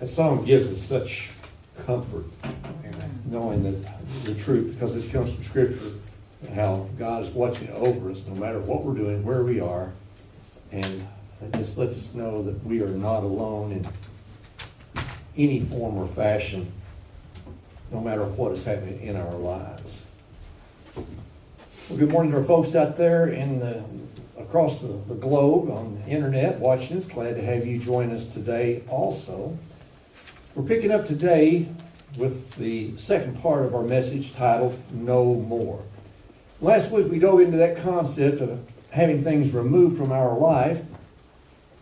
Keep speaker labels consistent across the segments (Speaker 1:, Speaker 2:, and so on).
Speaker 1: That song gives us such comfort, knowing that the truth, because this comes from Scripture, how God is watching over us no matter what we're doing, where we are, and it just lets us know that we are not alone in any form or fashion, no matter what is happening in our lives. Well, good morning to our folks out there across the globe on the internet watching us. Glad to have you join us today also. We're picking up today with the second part of our message titled, No More. Last week we dove into that concept of having things removed from our life,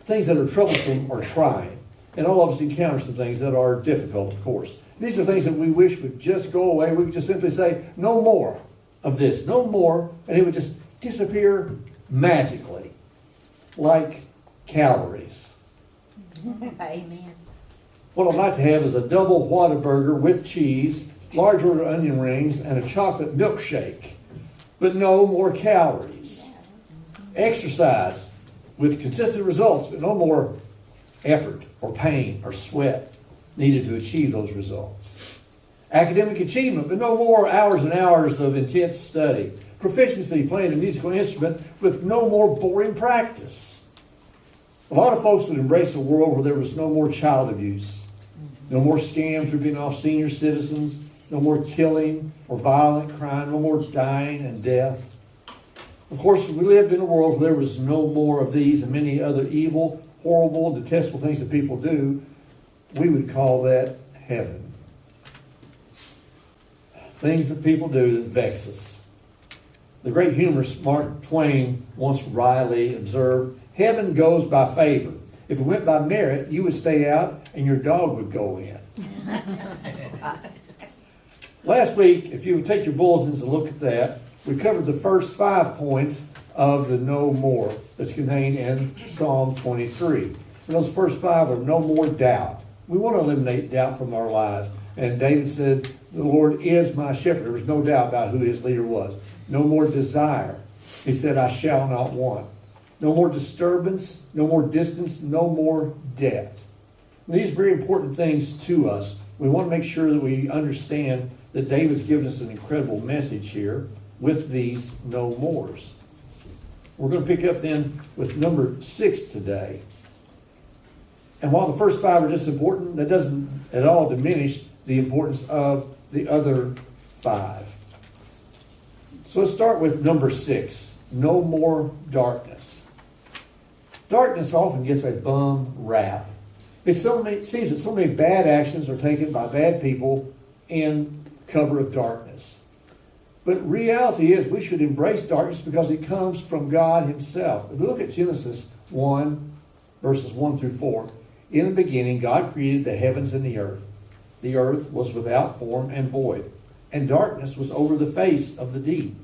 Speaker 1: things that are troublesome or trying. And all of us encounter some things that are difficult, of course. These are things that we wish would just go away. We could just simply say, no more of this, no more, and it would just disappear magically, like calories.
Speaker 2: Amen.
Speaker 1: What I'd like to have is a double Whataburger with cheese, large order onion rings, and a chocolate milkshake. But no more calories. Exercise with consistent results, but no more effort or pain or sweat needed to achieve those results. Academic achievement, but no more hours and hours of intense study. Proficiency playing a musical instrument with no more boring practice. A lot of folks would embrace a world where there was no more child abuse, no more scams ripping off senior citizens, no more killing or violent crime, no more dying and death. Of course, if we lived in a world where there was no more of these and many other evil, horrible, detestable things that people do, we would call that heaven. Things that people do that vex us. The great humorist Mark Twain once wryly observed, heaven goes by favor. If it went by merit, you would stay out and your dog would go in. Last week, if you would take your bulletins and look at that, we covered the first 5 points of the no more that's contained in Psalm 23. And those first 5 are no more doubt. We want to eliminate doubt from our lives. And David said, the Lord is my shepherd. There was no doubt about who his leader was. No more desire. He said, I shall not want. No more disturbance, no more distance, no more debt. And these are very important things to us. We want to make sure that we understand that David's given us an incredible message here with these no mores. We're going to pick up then with number 6 today. And while the first 5 are just important, that doesn't at all diminish the importance of the other 5. So let's start with number 6. No more darkness. Darkness often gets a bum rap. It seems that so many bad actions are taken by bad people in cover of darkness. But reality is we should embrace darkness because it comes from God himself. If we look at Genesis 1, verses 1 through 4, in the beginning God created the heavens and the earth. The earth was without form and void, and darkness was over the face of the deep.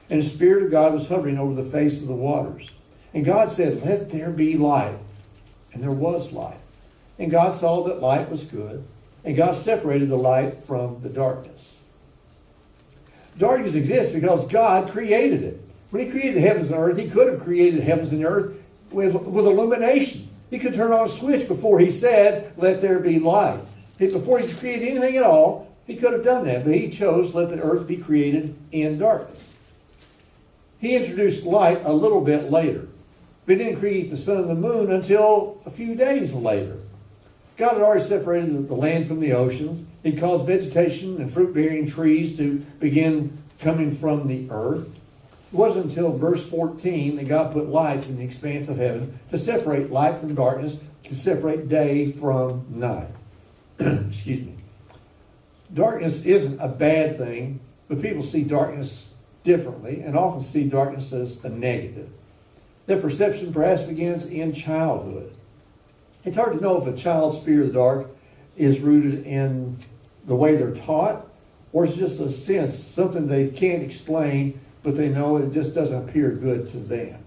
Speaker 1: And the Spirit of God was hovering over the face of the waters. And God said, let there be light. And there was light. And God saw that light was good. And God separated the light from the darkness. Darkness exists because God created it. When he created the heavens and earth, he could have created the heavens and the earth with illumination. He could turn on a switch before he said, let there be light. Before he created anything at all, he could have done that. But he chose, let the earth be created in darkness. He introduced light a little bit later. But he didn't create the sun and the moon until a few days later. God had already separated the land from the oceans. He caused vegetation and fruit-bearing trees to begin coming from the earth. It wasn't until verse 14 that God put lights in the expanse of heaven to separate light from darkness, to separate day from night. Excuse me. Darkness isn't a bad thing, but people see darkness differently and often see darkness as a negative. Their perception perhaps begins in childhood. It's hard to know if a child's fear of the dark is rooted in the way they're taught, or it's just a sense, something they can't explain, but they know it just doesn't appear good to them.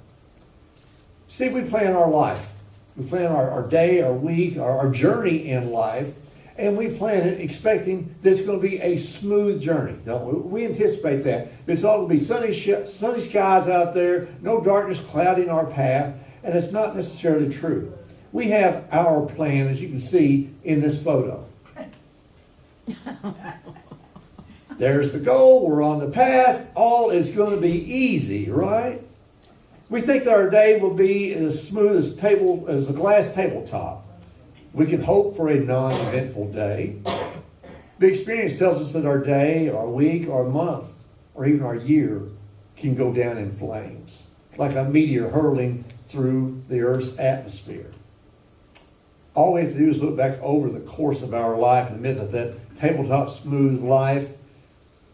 Speaker 1: See, we plan our life. We plan our day, our week, our journey in life, and we plan it expecting that it's going to be a smooth journey. Don't we? We anticipate that. It's all going to be sunny skies out there, no darkness clouding our path, and it's not necessarily true. We have our plan, as you can see in this photo. There's the goal. We're on the path. All is going to be easy, right? We think that our day will be as smooth as a glass tabletop. We can hope for a non-eventful day. The experience tells us that our day, our week, our month, or even our year can go down in flames, like a meteor hurtling through the Earth's atmosphere. All we have to do is look back over the course of our life and admit that that tabletop smooth life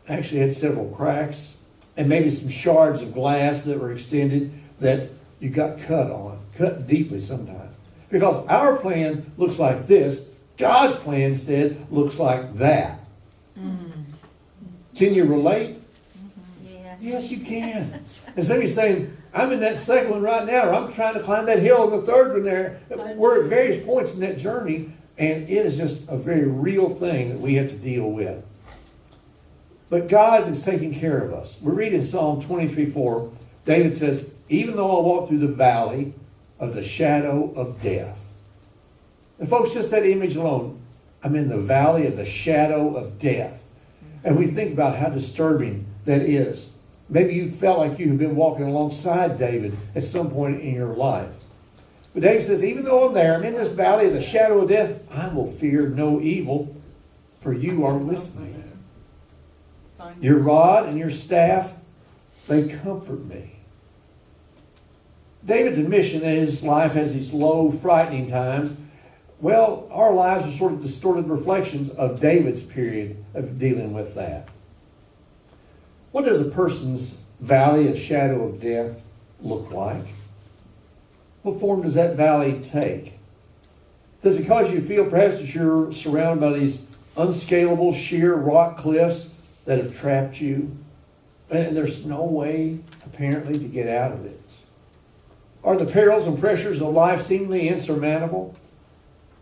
Speaker 1: actually had several cracks and maybe some shards of glass that were extended that you got cut deeply sometimes. Because our plan looks like this, God's plan instead looks like that. Mm-hmm. Can you relate?
Speaker 2: Mm-hmm. Yeah.
Speaker 1: Yes, you can. And somebody's saying, I'm in that second one right now, or I'm trying to climb that hill in the third one there. We're at various points in that journey, and it is just a very real thing that we have to deal with. But God is taking care of us. We read in Psalm 23:4, David says, even though I walk through the valley of the shadow of death. And folks, just that image alone, I'm in the valley of the shadow of death. And we think about how disturbing that is. Maybe you felt like you have been walking alongside David at some point in your life. But David says, even though I'm there, I'm in this valley of the shadow of death, I will fear no evil, for you are with me. Your rod and your staff, they comfort me. David's admission that his life has these low, frightening times. Well, our lives are sort of distorted reflections of David's period of dealing with that. What does a person's valley of shadow of death look like? What form does that valley take? Does it cause you to feel perhaps that you're surrounded by these unscalable, sheer rock cliffs that have trapped you, and there's no way, apparently, to get out of this? Are the perils and pressures of life seemingly insurmountable?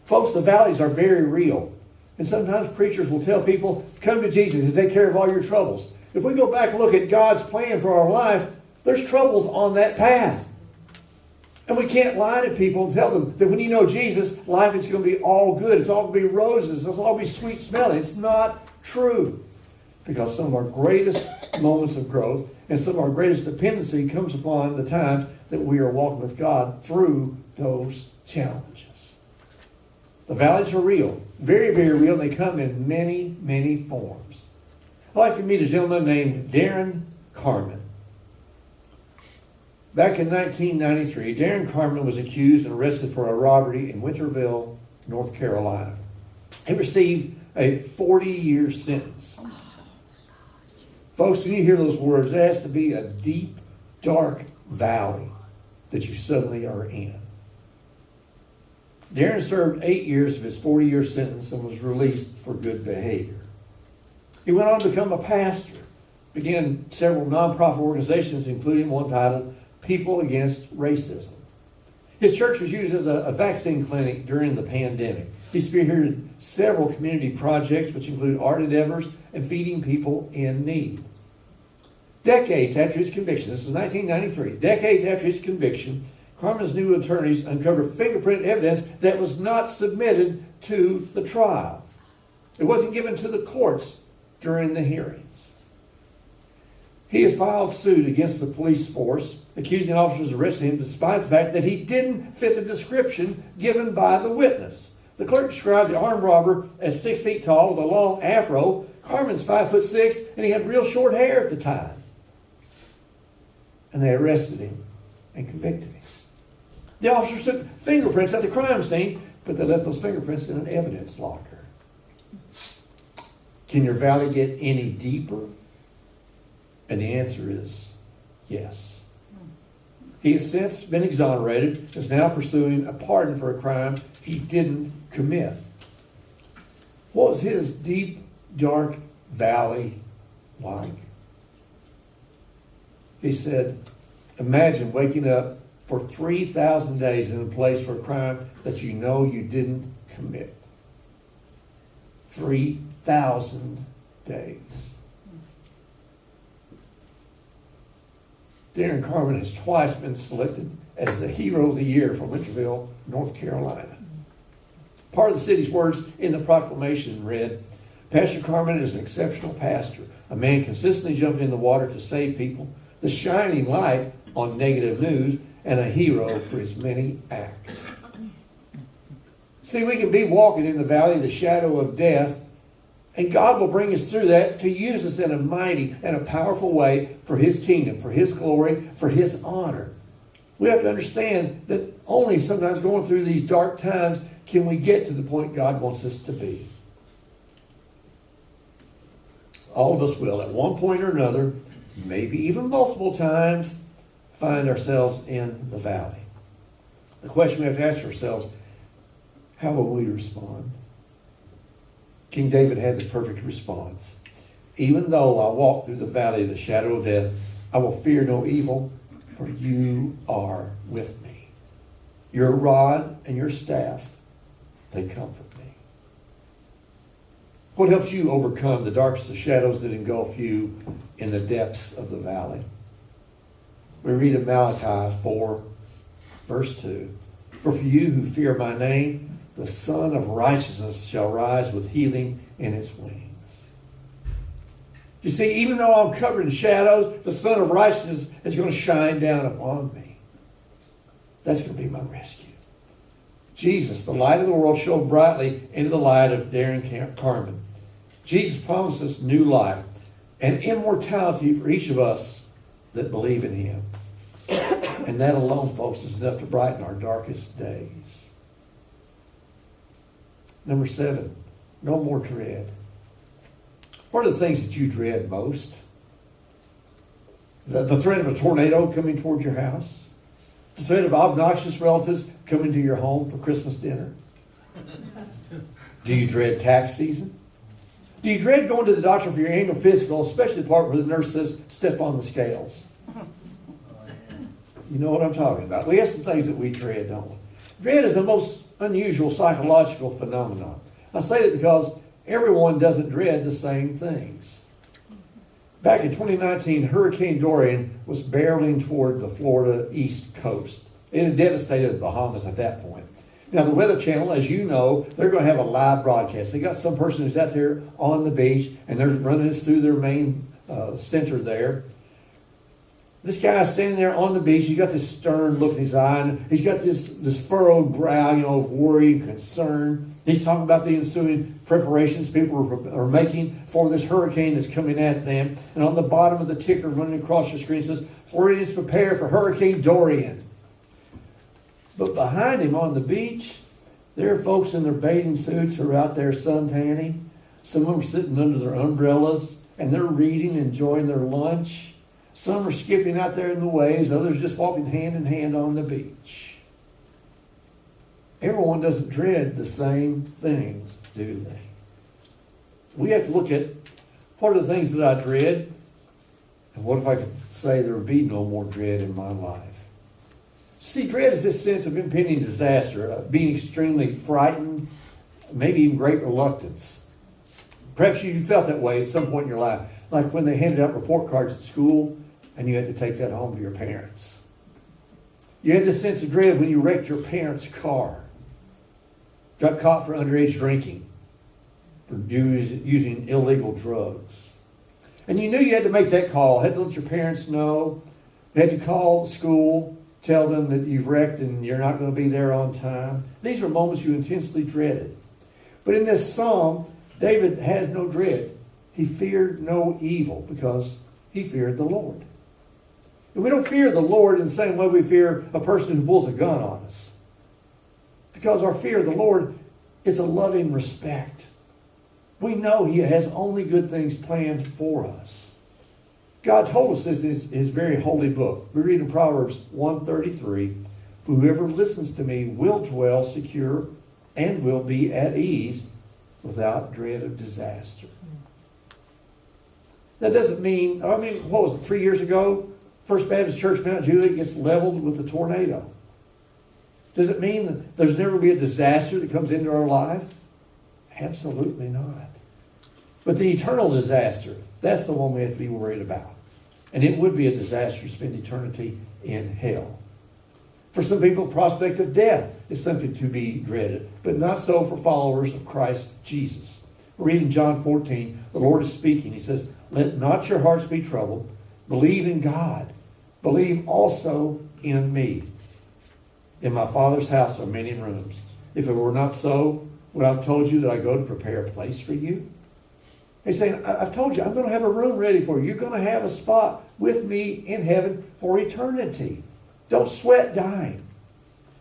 Speaker 1: Folks, the valleys are very real. And sometimes preachers will tell people, come to Jesus to take care of all your troubles. If we go back and look at God's plan for our life, there's troubles on that path. And we can't lie to people and tell them that when you know Jesus, life is going to be all good. It's all going to be roses. It's all going to be sweet smelling. It's not true. Because some of our greatest moments of growth and some of our greatest dependency comes upon the times that we are walking with God through those challenges. The valleys are real. Very, very real. They come in many, many forms. I'd like to meet a gentleman named Darren Carmen. Back in 1993, Darren Carmen was accused and arrested for a robbery in Winterville, North Carolina. He received a 40-year sentence. Folks, when you hear those words, there has to be a deep, dark valley that you suddenly are in. Darren served 8 years of his 40-year sentence and was released for good behavior. He went on to become a pastor, began several nonprofit organizations, including one titled People Against Racism. His church was used as a vaccine clinic during the pandemic. He spearheaded several community projects, which include art endeavors and feeding people in need. Decades after his conviction, this is 1993, decades after his conviction, Carmen's new attorneys uncovered fingerprint evidence that was not submitted to the trial. It wasn't given to the courts during the hearings. He has filed suit against the police force, accusing officers of arresting him despite the fact that he didn't fit the description given by the witness. The clerk described the armed robber as 6 feet tall with a long afro. Carmen's 5'6", and he had real short hair at the time. And they arrested him and convicted him. The officers took fingerprints at the crime scene, but they left those fingerprints in an evidence locker. Can your valley get any deeper? And the answer is yes. He has since been exonerated, is now pursuing a pardon for a crime he didn't commit. What was his deep, dark valley like? He said, imagine waking up for 3,000 days in a place for a crime that you know you didn't commit. 3,000 days. Darren Carmen has twice been selected as the hero of the year from Winterville, North Carolina. Part of the city's words in the proclamation read, Pastor Carmen is an exceptional pastor, a man consistently jumping in the water to save people, the shining light on negative news, and a hero for his many acts. See, we can be walking in the valley of the shadow of death, and God will bring us through that to use us in a mighty and a powerful way for His kingdom, for His glory, for His honor. We have to understand that only sometimes going through these dark times can we get to the point God wants us to be. All of us will, at one point or another, maybe even multiple times, find ourselves in the valley. The question we have to ask ourselves, how will we respond? King David had the perfect response. Even though I walk through the valley of the shadow of death, I will fear no evil, for you are with me. Your rod and your staff, they comfort me. What helps you overcome the darkest of shadows that engulf you in the depths of the valley? We read in Malachi 4, verse 2, For you who fear my name, the Son of Righteousness shall rise with healing in its wings. You see, even though I'm covered in shadows, the Son of Righteousness is going to shine down upon me. That's going to be my rescue. Jesus, the light of the world, shone brightly into the light of Darren Carmen. Jesus promises new life and immortality for each of us that believe in Him. And that alone, folks, is enough to brighten our darkest days. Number 7, no more dread. What are the things that you dread most? The threat of a tornado coming toward your house? The threat of obnoxious relatives coming to your home for Christmas dinner? Do you dread tax season? Do you dread going to the doctor for your annual physical, especially the part where the nurse says, step on the scales? You know what I'm talking about. We have some things that we dread, don't we? Dread is the most unusual psychological phenomenon. I say that because everyone doesn't dread the same things. Back in 2019, Hurricane Dorian was barreling toward the Florida East Coast. It had devastated the Bahamas at that point. Now, the Weather Channel, as you know, they're going to have a live broadcast. They got some person who's out there on the beach, and they're running this through their main center there. This guy's standing there on the beach. He's got this stern look in his eye, and he's got this furrowed brow, of worry and concern. He's talking about the ensuing preparations people are making for this hurricane that's coming at them. And on the bottom of the ticker running across your screen says, Floridians prepare for Hurricane Dorian. But behind him on the beach, there are folks in their bathing suits who are out there suntanning. Some of them are sitting under their umbrellas, and they're reading, enjoying their lunch. Some are skipping out there in the waves. Others just walking hand in hand on the beach. Everyone doesn't dread the same things, do they? We have to look at what are the things that I dread, and what if I could say there would be no more dread in my life? See, dread is this sense of impending disaster, being extremely frightened, maybe even great reluctance. Perhaps you felt that way at some point in your life, like when they handed out report cards at school and you had to take that home to your parents. You had this sense of dread when you wrecked your parents' car, got caught for underage drinking, for using illegal drugs. And you knew you had to make that call, had to let your parents know, you had to call the school, tell them that you've wrecked and you're not going to be there on time. These are moments you intensely dreaded. But in this psalm, David has no dread. He feared no evil because he feared the Lord. And we don't fear the Lord in the same way we fear a person who pulls a gun on us. Because our fear of the Lord is a loving respect. We know He has only good things planned for us. God told us this in His very holy book. We read in Proverbs 1:33, whoever listens to me will dwell secure and will be at ease without dread of disaster. That doesn't mean, what was it, 3 years ago? First Baptist Church, Mount Juliet, gets leveled with a tornado. Does it mean that there's never be a disaster that comes into our lives? Absolutely not. But the eternal disaster, that's the one we have to be worried about. And it would be a disaster to spend eternity in hell. For some people, the prospect of death is something to be dreaded, but not so for followers of Christ Jesus. We're reading John 14. The Lord is speaking. He says, "Let not your hearts be troubled. Believe in God. Believe also in me. In my Father's house are many rooms. If it were not so, would I have told you that I go to prepare a place for you?" He's saying, I've told you, I'm going to have a room ready for you. You're going to have a spot with me in heaven for eternity. Don't sweat dying.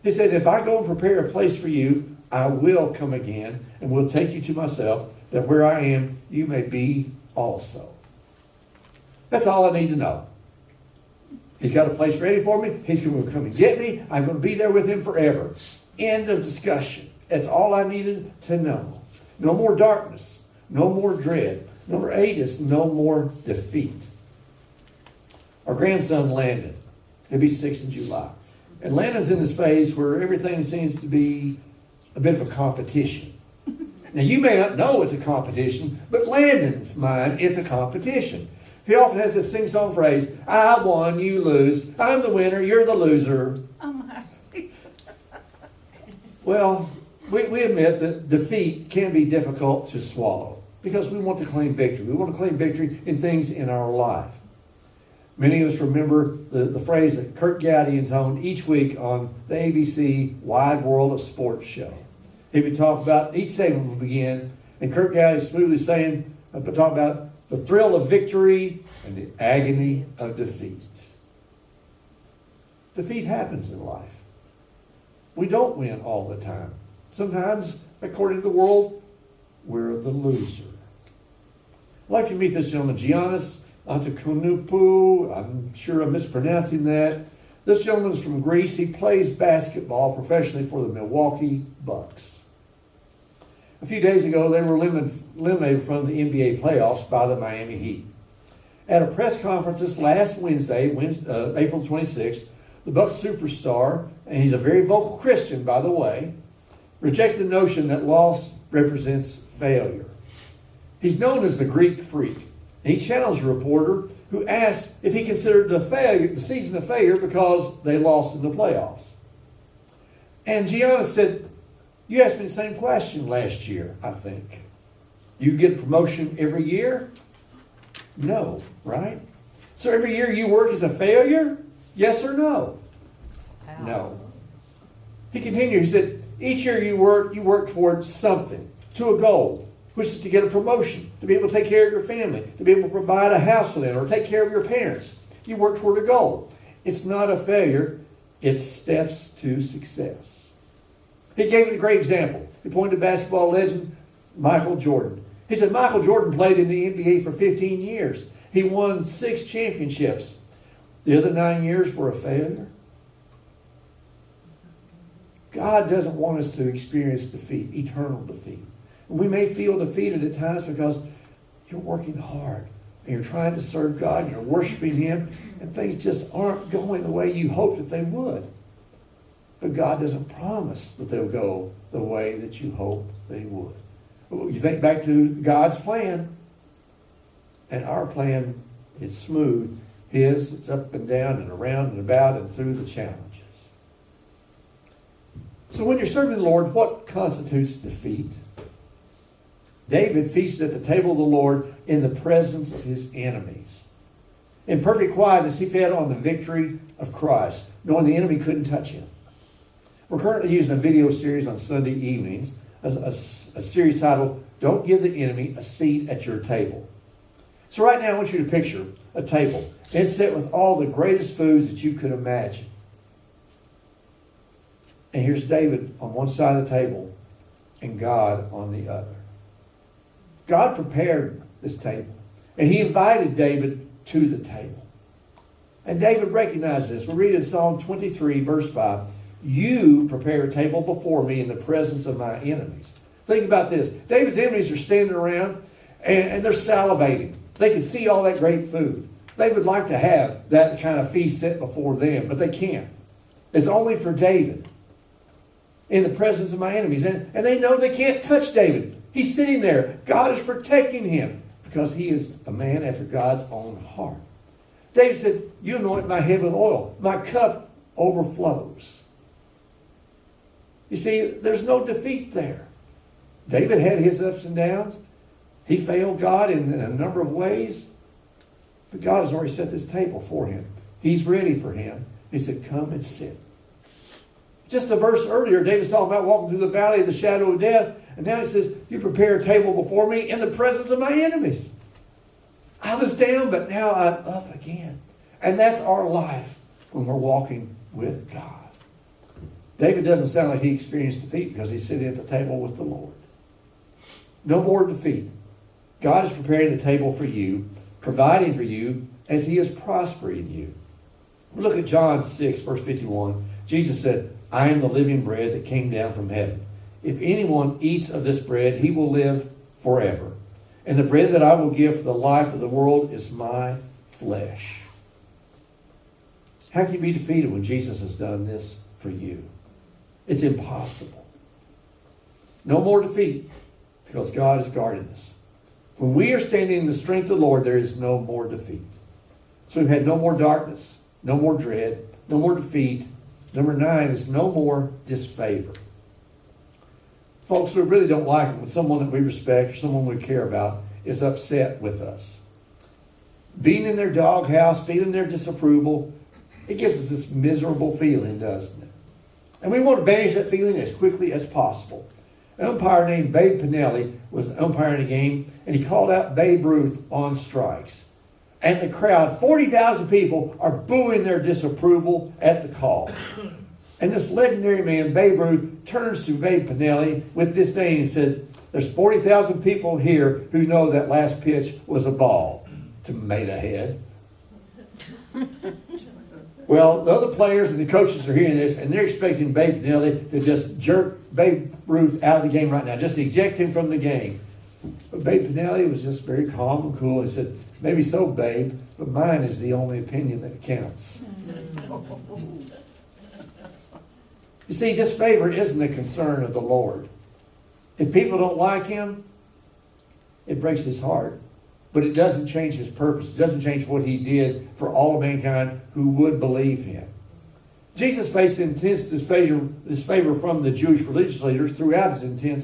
Speaker 1: He said, if I go and prepare a place for you, I will come again and will take you to myself, that where I am, you may be also. That's all I need to know. He's got a place ready for me. He's going to come and get me. I'm going to be there with him forever. End of discussion. That's all I needed to know. No more darkness. No more dread. Number 8 is no more defeat. Our grandson Landon, he'll be 6 in July. And Landon's in this phase where everything seems to be a bit of a competition. Now you may not know it's a competition, but Landon's mind, it's a competition. He often has this sing-song phrase, "I won, you lose. I'm the winner, you're the loser."
Speaker 2: Oh my.
Speaker 1: Well, we admit that defeat can be difficult to swallow because we want to claim victory. We want to claim victory in things in our life. Many of us remember the phrase that Kurt Gowdy intoned each week on the ABC Wide World of Sports show. He would talk about, each segment would begin, and Kurt Gowdy smoothly talk about the thrill of victory and the agony of defeat. Defeat happens in life. We don't win all the time. Sometimes, according to the world, we're the loser. I'd like to meet this gentleman, Giannis Antetokounmpo. I'm sure I'm mispronouncing that. This gentleman's from Greece. He plays basketball professionally for the Milwaukee Bucks. A few days ago, they were eliminated from the NBA playoffs by the Miami Heat. At a press conference this last Wednesday, April 26th, the Bucks superstar, and he's a very vocal Christian, by the way, rejected the notion that loss represents failure. He's known as the Greek Freak. And he challenged a reporter who asked if he considered the season a failure because they lost in the playoffs. And Giannis said, "You asked me the same question last year, I think. You get a promotion every year? No, right? So every year you work is a failure? Yes or no?"
Speaker 2: Wow.
Speaker 1: No. He continued, he said, "Each year you work towards something, to a goal, which is to get a promotion, to be able to take care of your family, to be able to provide a house for them, or take care of your parents. You work toward a goal. It's not a failure, it's steps to success." He gave it a great example. He pointed to basketball legend Michael Jordan. He said Michael Jordan played in the NBA for 15 years. He won 6 championships. The other 9 years were a failure. God doesn't want us to experience defeat, eternal defeat. And we may feel defeated at times because you're working hard and you're trying to serve God and you're worshiping Him and things just aren't going the way you hoped that they would. But God doesn't promise that they'll go the way that you hope they would. You think back to God's plan, and our plan is smooth. His, it's up and down and around and about and through the challenges. So when you're serving the Lord, what constitutes defeat? David feasted at the table of the Lord in the presence of his enemies. In perfect quietness, he fed on the victory of Christ, knowing the enemy couldn't touch him. We're currently using a video series on Sunday evenings, a series titled, "Don't Give the Enemy a Seat at Your Table." So right now I want you to picture a table. It's set with all the greatest foods that you could imagine. And here's David on one side of the table and God on the other. God prepared this table. And He invited David to the table. And David recognized this. We read in Psalm 23, verse 5, "You prepare a table before me in the presence of my enemies." Think about this. David's enemies are standing around and they're salivating. They can see all that great food. They would like to have that kind of feast set before them, but they can't. It's only for David in the presence of my enemies. And they know they can't touch David. He's sitting there. God is protecting him because he is a man after God's own heart. David said, "You anoint my head with oil. My cup overflows." You see, there's no defeat there. David had his ups and downs. He failed God in a number of ways. But God has already set this table for him. He's ready for him. He said, come and sit. Just a verse earlier, David's talking about walking through the valley of the shadow of death. And now he says, you prepare a table before me in the presence of my enemies. I was down, but now I'm up again. And that's our life when we're walking with God. David doesn't sound like he experienced defeat because he's sitting at the table with the Lord. No more defeat. God is preparing the table for you, providing for you as he is prospering you. We look at John 6, verse 51. Jesus said, I am the living bread that came down from heaven. If anyone eats of this bread, he will live forever. And the bread that I will give for the life of the world is my flesh. How can you be defeated when Jesus has done this for you? It's impossible. No more defeat because God is guarding us. When we are standing in the strength of the Lord, there is no more defeat. So we've had no more darkness, no more dread, no more defeat. Number 9 is no more disfavor. Folks, we really don't like it when someone that we respect or someone we care about is upset with us. Being in their doghouse, feeling their disapproval, it gives us this miserable feeling, doesn't it? And we want to banish that feeling as quickly as possible. An umpire named Babe Pinelli was umpiring a game, and he called out Babe Ruth on strikes. And the crowd, 40,000 people, are booing their disapproval at the call. And this legendary man, Babe Ruth, turns to Babe Pinelli with disdain and said, there's 40,000 people here who know that last pitch was a ball. Tomato head. Well, the other players and the coaches are hearing this, and they're expecting Babe Pinelli to just jerk Babe Ruth out of the game right now, just eject him from the game. But Babe Pinelli was just very calm and cool. He said, maybe so, Babe, but mine is the only opinion that counts. You see, disfavor isn't a concern of the Lord. If people don't like him, it breaks his heart. But it doesn't change his purpose. It doesn't change what he did for all of mankind who would believe him. Jesus faced intense disfavor from the Jewish religious leaders throughout his entire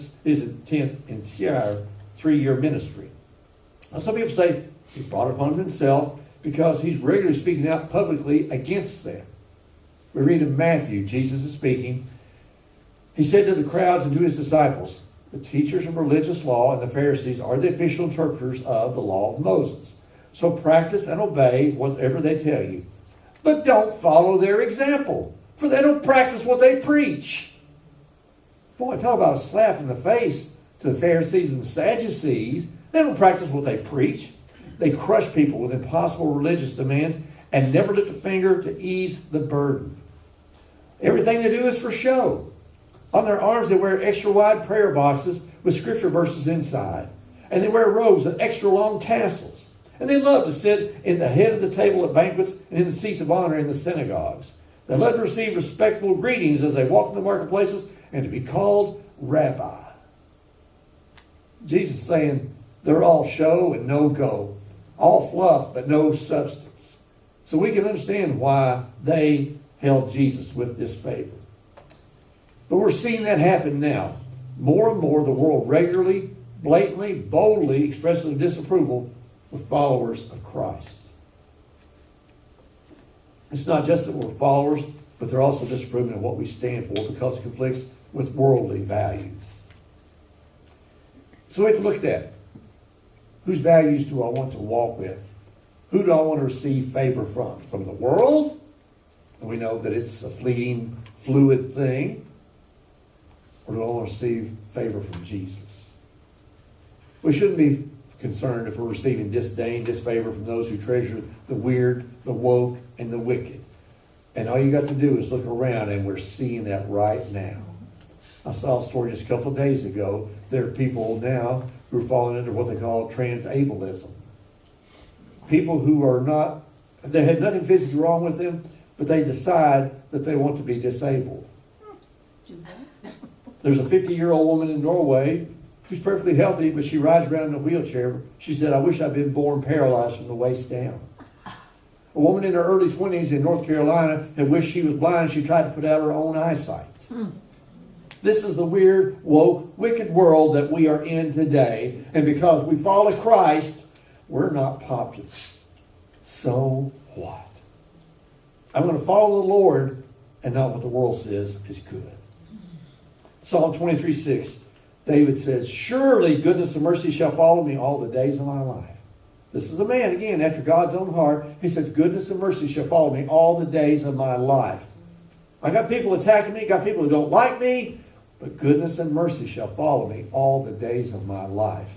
Speaker 1: 3-year ministry. Now, some people say he brought it upon himself because he's regularly speaking out publicly against them. We read in Matthew, Jesus is speaking. He said to the crowds and to his disciples, the teachers of religious law and the Pharisees are the official interpreters of the law of Moses. So practice and obey whatever they tell you. But don't follow their example, for they don't practice what they preach. Boy, talk about a slap in the face to the Pharisees and the Sadducees. They don't practice what they preach. They crush people with impossible religious demands and never lift a finger to ease the burden. Everything they do is for show. On their arms they wear extra wide prayer boxes with scripture verses inside. And they wear robes with extra long tassels. And they love to sit in the head of the table at banquets and in the seats of honor in the synagogues. They love to receive respectful greetings as they walk in the marketplaces and to be called rabbi. Jesus is saying they're all show and no go. All fluff but no substance. So we can understand why they held Jesus with disfavor. But we're seeing that happen now. More and more the world regularly, blatantly, boldly expresses their disapproval with followers of Christ. It's not just that we're followers, but they're also disapproving of what we stand for because it conflicts with worldly values. So we have to look at that. Whose values do I want to walk with? Who do I want to receive favor from? From the world? And we know that it's a fleeting, fluid thing. Or do I want to receive favor from Jesus? We shouldn't be concerned if we're receiving disdain, disfavor from those who treasure the weird, the woke, and the wicked. And all you got to do is look around, and we're seeing that right now. I saw a story just a couple of days ago. There are people now who are falling into what they call trans-ableism. People who are not, they had nothing physically wrong with them, but they decide that they want to be disabled. There's a 50-year-old woman in Norway who's perfectly healthy, but she rides around in a wheelchair. She said, I wish I'd been born paralyzed from the waist down. A woman in her early 20s in North Carolina had wished she was blind. She tried to put out her own eyesight. This is the weird, woke, wicked world that we are in today. And because we follow Christ, we're not popular. So what? I'm going to follow the Lord and not what the world says is good. Psalm 23:6, David says, surely goodness and mercy shall follow me all the days of my life. This is a man, again, after God's own heart. He says, goodness and mercy shall follow me all the days of my life. I got people attacking me, got people who don't like me, but goodness and mercy shall follow me all the days of my life.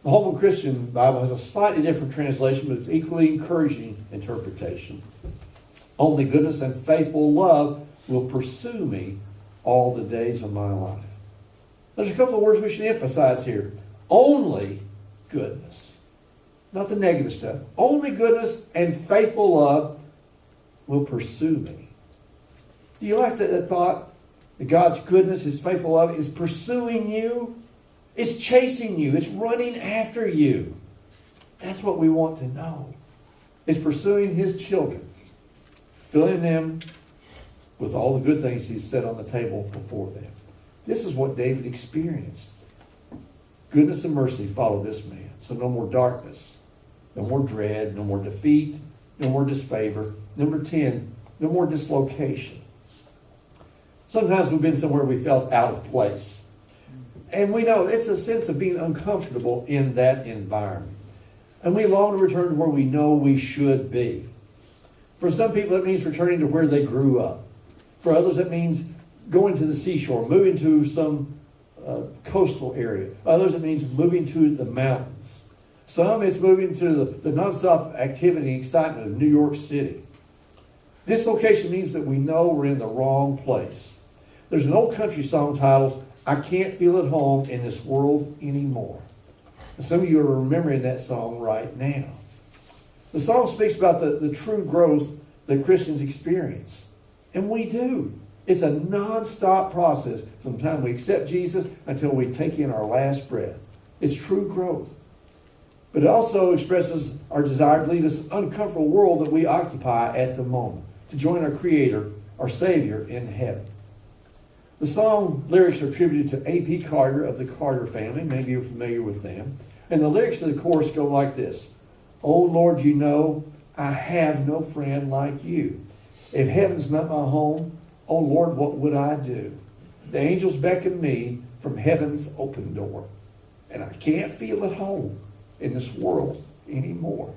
Speaker 1: The Holman Christian Bible has a slightly different translation, but it's equally encouraging interpretation. Only goodness and faithful love will pursue me all the days of my life. There's a couple of words we should emphasize here. Only goodness. Not the negative stuff. Only goodness and faithful love will pursue me. Do you like that thought? That God's goodness, His faithful love is pursuing you? It's chasing you. It's running after you. That's what we want to know. It's pursuing His children. Filling them with all the good things He's set on the table before them. This is what David experienced. Goodness and mercy followed this man. So no more darkness, no more dread, no more defeat, no more disfavor. Number 10, no more dislocation. Sometimes we've been somewhere we felt out of place. And we know it's a sense of being uncomfortable in that environment. And we long to return to where we know we should be. For some people, it means returning to where they grew up. For others, it means going to the seashore, moving to some coastal area. Others, it means moving to the mountains. Some, it's moving to the nonstop activity and excitement of New York City. Dislocation means that we know we're in the wrong place. There's an old country song titled, I Can't Feel at Home in This World Anymore. And some of you are remembering that song right now. The song speaks about the true growth that Christians experience. And we do. It's a non-stop process from the time we accept Jesus until we take in our last breath. It's true growth. But it also expresses our desire to leave this uncomfortable world that we occupy at the moment, to join our Creator, our Savior in heaven. The song lyrics are attributed to A.P. Carter of the Carter family. Maybe you're familiar with them. And the lyrics of the chorus go like this. Oh Lord, you know, I have no friend like you. If heaven's not my home, oh Lord, what would I do? The angels beckon me from heaven's open door. And I can't feel at home in this world anymore.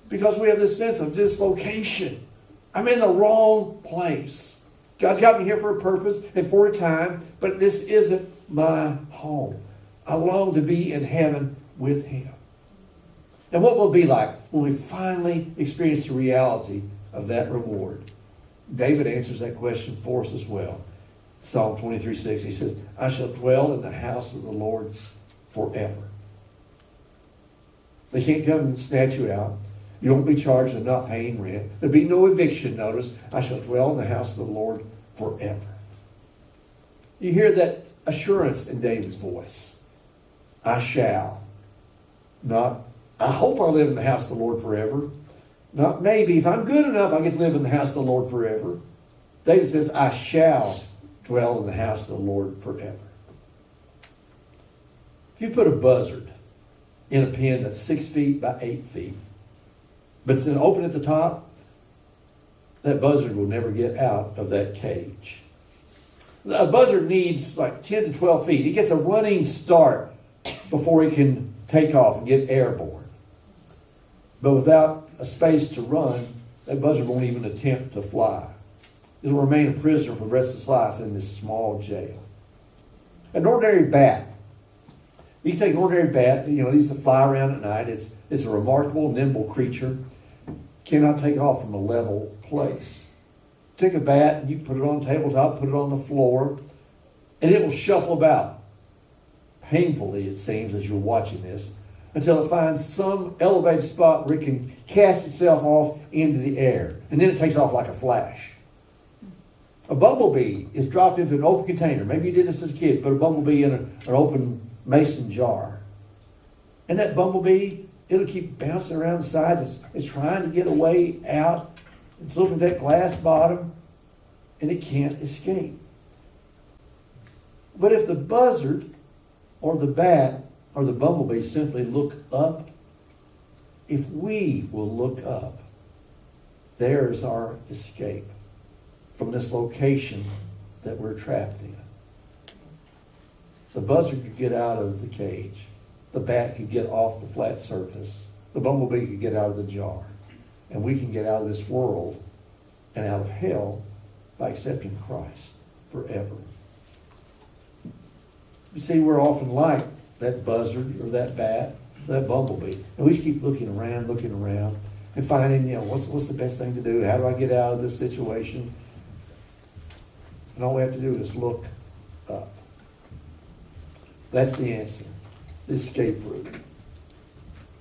Speaker 1: Because we have this sense of dislocation. I'm in the wrong place. God's got me here for a purpose and for a time, but this isn't my home. I long to be in heaven with Him. And what will it be like when we finally experience the reality of that reward? David answers that question for us as well. Psalm 23:6, he says, I shall dwell in the house of the Lord forever. They can't come and snatch you out. You won't be charged with not paying rent. There'll be no eviction notice. I shall dwell in the house of the Lord forever. You hear that assurance in David's voice. I shall. Not, I hope I live in the house of the Lord forever. Not maybe. If I'm good enough, I get to live in the house of the Lord forever. David says, I shall dwell in the house of the Lord forever. If you put a buzzard in a pen that's 6 feet by 8 feet, but it's open at the top, that buzzard will never get out of that cage. A buzzard needs like 10 to 12 feet. He gets a running start before he can take off and get airborne. But without a space to run, that buzzard won't even attempt to fly. It'll remain a prisoner for the rest of its life in this small jail. An ordinary bat. You can take an ordinary bat, it used to fly around at night. It's a remarkable, nimble creature. Cannot take off from a level place. Take a bat and you put it on the tabletop, put it on the floor, and it will shuffle about. Painfully, it seems, as you're watching this, until it finds some elevated spot where it can cast itself off into the air. And then it takes off like a flash. A bumblebee is dropped into an open container. Maybe you did this as a kid. Put a bumblebee in an open mason jar. And that bumblebee, it'll keep bouncing around the sides. It's trying to get a way out. It's looking at that glass bottom, and it can't escape. But if the buzzard or the bat or the bumblebee simply look up, if we will look up, there's our escape from this location that we're trapped in. The buzzard could get out of the cage. The bat could get off the flat surface. The bumblebee could get out of the jar. And we can get out of this world and out of hell by accepting Christ forever. You see, we're often like that buzzard or that bat, that bumblebee. And we just keep looking around, and finding, what's the best thing to do? How do I get out of this situation? And all we have to do is look up. That's the answer. The escape route.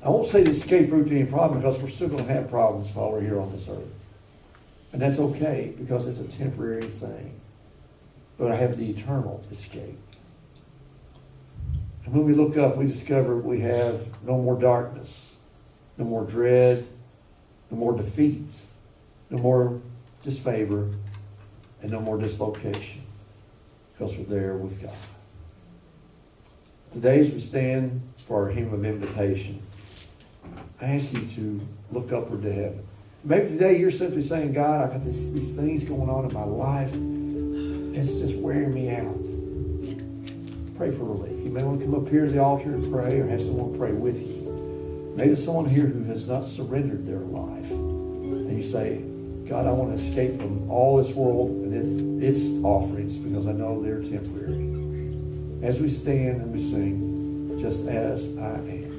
Speaker 1: I won't say the escape route to any problem because we're still going to have problems while we're here on this earth. And that's okay because it's a temporary thing. But I have the eternal escape. And when we look up, we discover we have no more darkness, no more dread, no more defeat, no more disfavor, and no more dislocation because we're there with God. Today, as we stand for our hymn of invitation, I ask you to look upward to heaven. Maybe today you're simply saying, God, I've got these things going on in my life. It's just wearing me out. Pray for relief. You may want to come up here to the altar and pray, or have someone pray with you. Maybe there's someone here who has not surrendered their life. And you say, God, I want to escape from all this world and its offerings because I know they're temporary. As we stand and we sing, just as I am.